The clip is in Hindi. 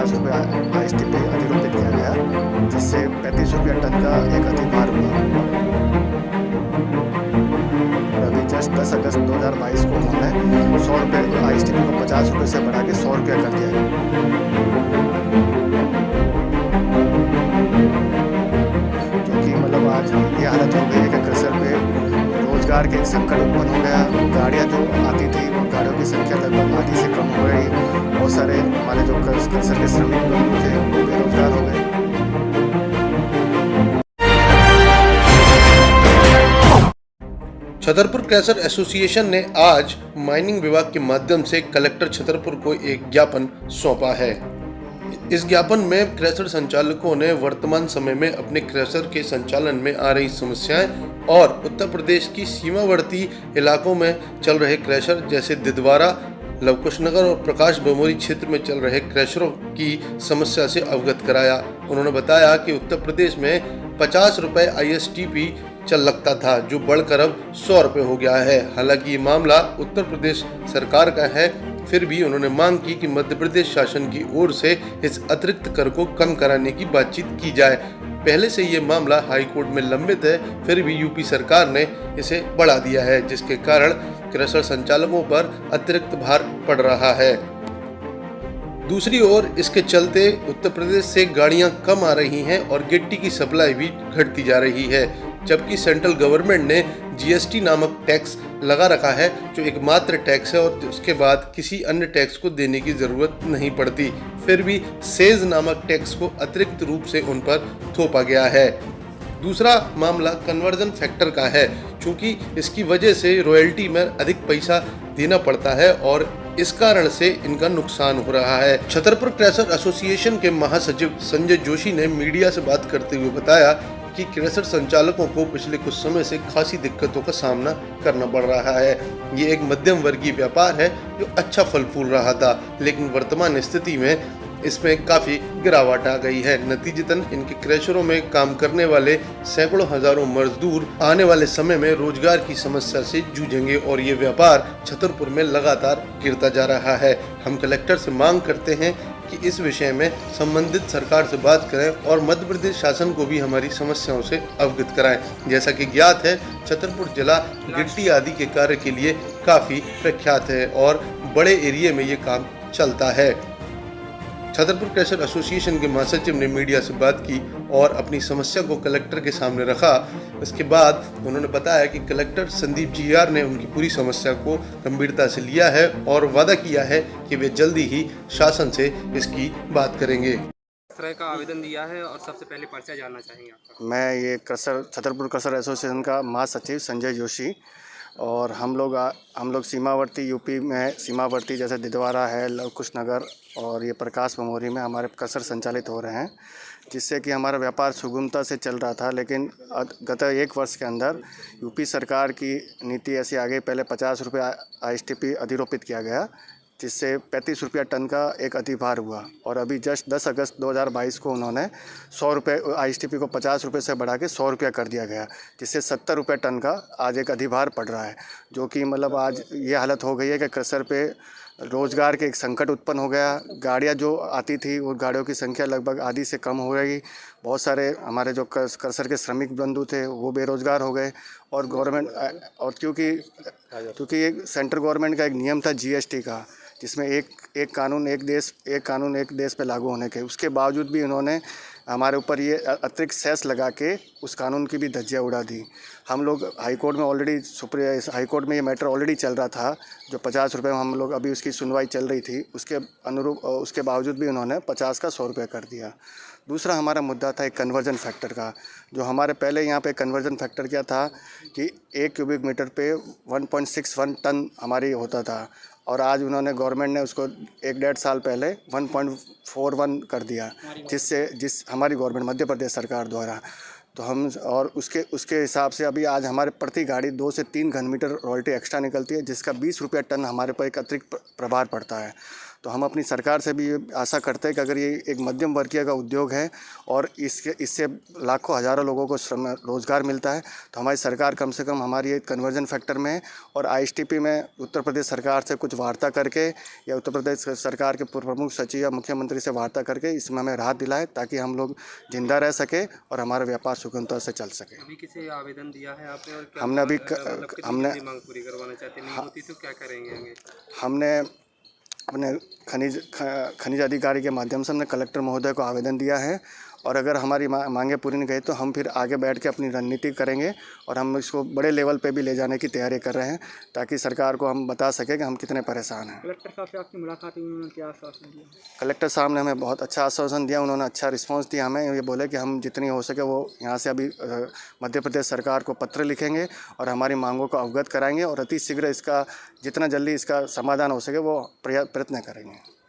₹50 ISTP अधिरोपित किया गया, जिससे ₹35 टन का एक अधिभार हुआ। और अभी जस्ट 10 अगस्त 2022 को उन्होंने ₹100 ISTP को ₹50 से बढ़ा के ₹100 कर दिया है। जो कि मतलब आज ये हालत हो गई है कि क्रशर पे रोजगार के एक संकट उत्पन्न हो गया। गाड़ियाँ जो आती थी वो गाड़ियों की संख्या लगभग आधी से कम हो गई। बहुत सारे हमारे जो क्रशर के श्रमिक लोग थे वो बेरोजगार हो गए। छतरपुर क्रशर एसोसिएशन ने आज माइनिंग विभाग के माध्यम से कलेक्टर छतरपुर को एक ज्ञापन सौंपा है। इस ज्ञापन में क्रशर संचालकों ने वर्तमान समय में अपने क्रशर के संचालन में आ रही समस्याएं और उत्तर प्रदेश की सीमावर्ती इलाकों में चल रहे क्रशर जैसे दिदवारा, लवकुश नगर और प्रकाश बमोरी क्षेत्र में चल रहे क्रशरों की समस्या से अवगत कराया। उन्होंने बताया कि उत्तर प्रदेश में ₹50 ISTP चल लगता था, जो बढ़कर अब ₹100 हो गया है। हालांकि ये मामला उत्तर प्रदेश सरकार का है, फिर भी उन्होंने मांग की कि मध्य प्रदेश शासन की ओर से इस अतिरिक्त कर को कम कराने की बातचीत की जाए। पहले से ये मामला हाई कोर्ट में लंबित है, फिर भी यूपी सरकार ने इसे बढ़ा दिया है, जिसके कारण क्रशर संचालकों पर अतिरिक्त भार पड़ रहा है। दूसरी ओर इसके चलते उत्तर प्रदेश से गाड़ियां कम आ रही हैं और गिट्टी की सप्लाई भी घटती जा रही है, जबकि सेंट्रल गवर्नमेंट ने GST नामक टैक्स लगा रखा है, जो एकमात्र टैक्स है और उसके बाद किसी अन्य टैक्स को देने की जरूरत नहीं पड़ती। फिर भी सेज नामक टैक्स को अतिरिक्त रूप से उन पर थोपा गया है। दूसरा मामला कन्वर्जन फैक्टर का है, क्योंकि इसकी वजह से रॉयल्टी में अधिक पैसा देना पड़ता है और इस कारण से इनका नुकसान हो रहा है। छतरपुर क्रशर एसोसिएशन के महासचिव संजय जोशी ने मीडिया से बात करते हुए बताया कि क्रशर संचालकों को पिछले कुछ समय से खासी दिक्कतों का सामना करना पड़ रहा है। ये एक मध्यम वर्गीय व्यापार है जो अच्छा फल फूल रहा था, लेकिन वर्तमान स्थिति में इसमें काफ़ी गिरावट आ गई है। नतीजतन इनके क्रशरों में काम करने वाले सैकड़ों हजारों मजदूर आने वाले समय में रोजगार की समस्या से जूझेंगे और ये व्यापार छतरपुर में लगातार गिरता जा रहा है। हम कलेक्टर से मांग करते हैं कि इस विषय में संबंधित सरकार से बात करें और मध्य प्रदेश शासन को भी हमारी समस्याओं से अवगत कराएं। जैसा कि ज्ञात है, छतरपुर जिला गिट्टी आदि के कार्य के लिए काफ़ी प्रख्यात है और बड़े एरिया में ये काम चलता है। छतरपुर क्रशर एसोसिएशन के महासचिव ने मीडिया से बात की और अपनी समस्या को कलेक्टर के सामने रखा। इसके बाद उन्होंने बताया कि कलेक्टर संदीप GR ने उनकी पूरी समस्या को गंभीरता से लिया है और वादा किया है कि वे जल्दी ही शासन से इसकी बात करेंगे। इस तरह का आवेदन दिया है और सबसे पहले परिचय जानना चाहेंगे आपका। मैं ये छतरपुर क्रशर एसोसिएशन का महासचिव संजय जोशी, और हम लोग सीमावर्ती यूपी में सीमावर्ती जैसे दिदवारा है, लवकुश नगर और ये प्रकाश बमोरी में हमारे क्रशर संचालित हो रहे हैं, जिससे कि हमारा व्यापार सुगमता से चल रहा था। लेकिन गत 1 वर्ष के अंदर यूपी सरकार की नीति ऐसी आ गई, पहले ₹50 ISTP अधिरोपित किया गया, जिससे ₹35 टन का एक अधिभार हुआ। और अभी जस्ट 10 अगस्त 2022 को उन्होंने ₹100 ISTP को ₹50 से बढ़ा के ₹100 कर दिया गया, जिससे ₹70 टन का आज एक अधिभार पड़ रहा है। जो कि मतलब आज ये हालत हो गई है कि क्रशर पे रोज़गार के एक संकट उत्पन्न हो गया। गाड़ियाँ जो आती थी वो गाड़ियों की संख्या लगभग आधी से कम हो गई। बहुत सारे हमारे जो क्रशर के श्रमिक बंधु थे वो बेरोज़गार हो गए। और गवर्नमेंट और क्योंकि एक सेंट्रल गवर्नमेंट का एक नियम था GST का, जिसमें एक कानून एक देश पे लागू होने के, उसके बावजूद भी उन्होंने हमारे ऊपर ये अतिरिक्त सेस लगा के उस कानून की भी धज्जियाँ उड़ा दी। हम लोग हाई कोर्ट में हाई कोर्ट में ये मैटर ऑलरेडी चल रहा था, जो ₹50 हम लोग अभी उसकी सुनवाई चल रही थी, उसके बावजूद भी उन्होंने 50 का ₹100 कर दिया। दूसरा हमारा मुद्दा था एक कन्वर्जन फैक्टर का, जो हमारे पहले यहाँ पे कन्वर्जन फैक्टर क्या था कि 1 क्यूबिक मीटर पे 1.61 टन हमारी होता था, और आज उन्होंने गवर्नमेंट ने उसको 1-1.5 साल पहले 1.41 कर दिया, जिस हमारी गवर्नमेंट मध्य प्रदेश सरकार द्वारा। तो हम और उसके हिसाब से अभी आज हमारे प्रति गाड़ी 2 से 3 घन मीटर रॉयल्टी एक्स्ट्रा निकलती है, जिसका ₹20 टन हमारे पर एक अतिरिक्त प्रभार पड़ता है। तो हम अपनी सरकार से भी ये आशा करते हैं कि अगर ये एक मध्यम वर्गीय का उद्योग है और इससे लाखों हज़ारों लोगों को श्रम रोज़गार मिलता है, तो हमारी सरकार कम से कम हमारी एक कन्वर्जन फैक्टर में और ISTP में उत्तर प्रदेश सरकार से कुछ वार्ता करके या उत्तर प्रदेश सरकार के पूर्व प्रमुख सचिव या मुख्यमंत्री से वार्ता करके इसमें हमें राहत दिलाए, ताकि हम लोग जिंदा रह सके और हमारा व्यापार सुगमता से चल सके। अभी किसी आवेदन दिया है आपने और क्या हमने अभी मतलब कितनी जल्दी मांग पूरी करवाना चाहते हैं? नहीं होती तो क्या करेंगे आगे? हमने अपने खनिज अधिकारी के माध्यम से हमने कलेक्टर महोदय को आवेदन दिया है, और अगर हमारी मांगें पूरी नहीं गई तो हम फिर आगे बैठ के अपनी रणनीति करेंगे और हम इसको बड़े लेवल पे भी ले जाने की तैयारी कर रहे हैं, ताकि सरकार को हम बता सकें कि हम कितने परेशान हैं। कलेक्टर साहब से आपकी मुलाकात हुई, उन्होंने क्या आश्वासन दिया? कलेक्टर साहब ने हमें बहुत अच्छा आश्वासन दिया, उन्होंने अच्छा रिस्पांस दिया हमें। ये बोले कि हम जितनी हो सके वो यहाँ से अभी मध्य प्रदेश सरकार को पत्र लिखेंगे और हमारी मांगों को अवगत कराएंगे और अति शीघ्र इसका जितना जल्दी इसका समाधान हो सके वो प्रयत्न करेंगे।